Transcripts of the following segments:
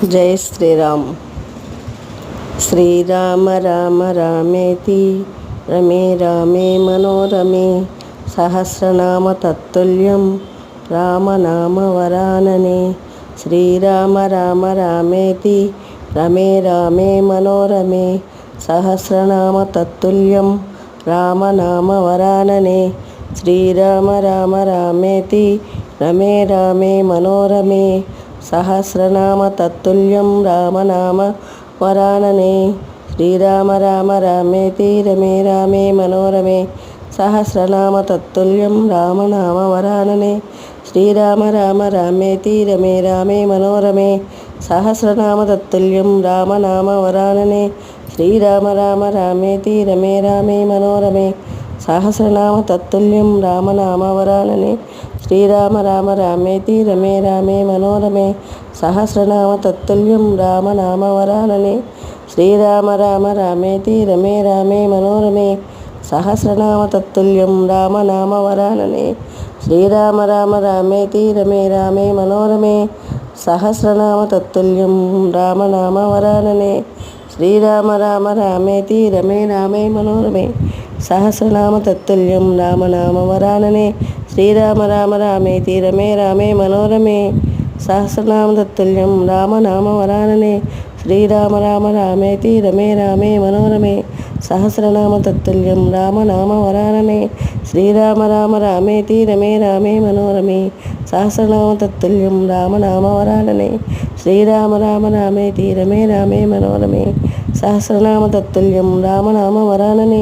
జై శ్రీరామ్. శ్రీరామ రామ రామేతి రమే రామే మనోరమే సహస్రనామ తత్తుల్యం రామనామ వరాననే. శ్రీరామ రామ రామేతి రమే రామే మనోరమే సహస్రనామ తత్తుల్యం రామనామ వరాననే. శ్రీరామ రామ రామేతి రమే రామే మనోరమే సహస్రనామ తత్తుల్యం రామనామ వరాననే. శ్రీరామ రామ రామేతి రమే రామే మనోరమే సహస్రనామ తత్తుల్యం రామనామ వరాననే. శ్రీరామ రామ రామేతి రమే రామే మనోరమే సహస్రనామ తత్తుల్యం రామనామ వరాననే. శ్రీరామ రామ రామేతి రమే రామే మనోరమే సహస్రనామ తత్తుల్యం రామనామ వరాననే. శ్రీరామ రామ రామేతి రమే రామే మనోరమే సహస్రనామ తత్తుల్యం రామనామ వరాననే. శ్రీరామ రామ రామేతి రమే రామే మనోరమే సహస్రనామ తత్తుల్యం రామనామ వరాననే. శ్రీరామ రామ రామేతి రమే రామే మనోరమే సహస్రనామ తత్తుల్యం రామనామ వరాననే. శ్రీరామ రామ రామేతి రమే రామే మనోరమే సహస్రనామ తత్తుల్యం రామనామ వరాననే. శ్రీరామ రామ రామేతి రమే రామే మనోరమే సహస్రనామ తత్తుల్యం రామనామ వరాననే. శ్రీరామ రామ రామేతి రమే రామే మనోరమే సహస్రనామ తత్తుల్యం రామనామ వరాననే. శ్రీరామ రామ రామేతి రమే రామే మనోరమే సహస్రనామ తత్తుల్యం రామనామ వరాననే. శ్రీరామ రామ రామేతి రమే రామే మనోరమే సహస్రనామ తత్తుల్యం రామనామ వరాననే.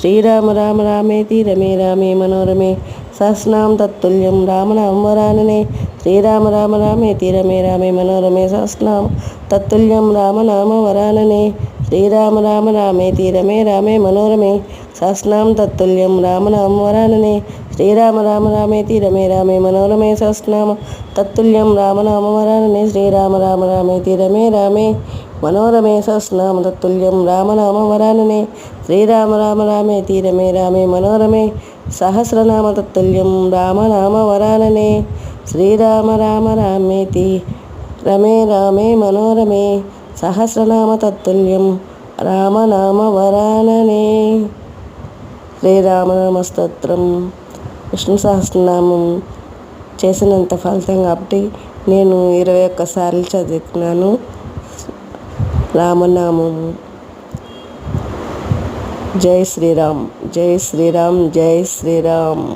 శ్రీరామ రామ రామేతి రమే రామే మనోరమే సహస్రనామ తత్తుల్యం రామనామ వరాననే. శ్రీరామ రామ రామేతి రమే రామే మనోరమే సహస్రనామ తత్తుల్యం రామనామ వరాననే. శ్రీరామ రామ రామేతి రమే రామే మనోరమే సహస్రనామ తత్తుల్యం రామనామ వరాననే. శ్రీరామ రామ రామేతి రమే రామే మనోరమే సహస్రనామ తత్తుల్యం రామనామ వరాననే. శ్రీరామ రామ రామేతి రమే రామే మనోరమే సహస్రనామ తత్తుల్యం రామనామ వరాననే. శ్రీరామ రామ రామేతి రమే రామే మనోరమే సహస్రనామ తత్తుల్యం రామనామ వరాననే. శ్రీరామ రామ రామేతి రమే రామే మనోరమే సహస్రనామ తత్తుల్యం రామనామ వరాననే. శ్రీరామనామ స్తోత్రం విష్ణు సహస్రనామం చేసినంత ఫలితం కాబట్టి నేను 21 సార్లు చదువుతున్నాను రామనామం. జై శ్రీరామ్, జై శ్రీరామ్, జై శ్రీరామ్.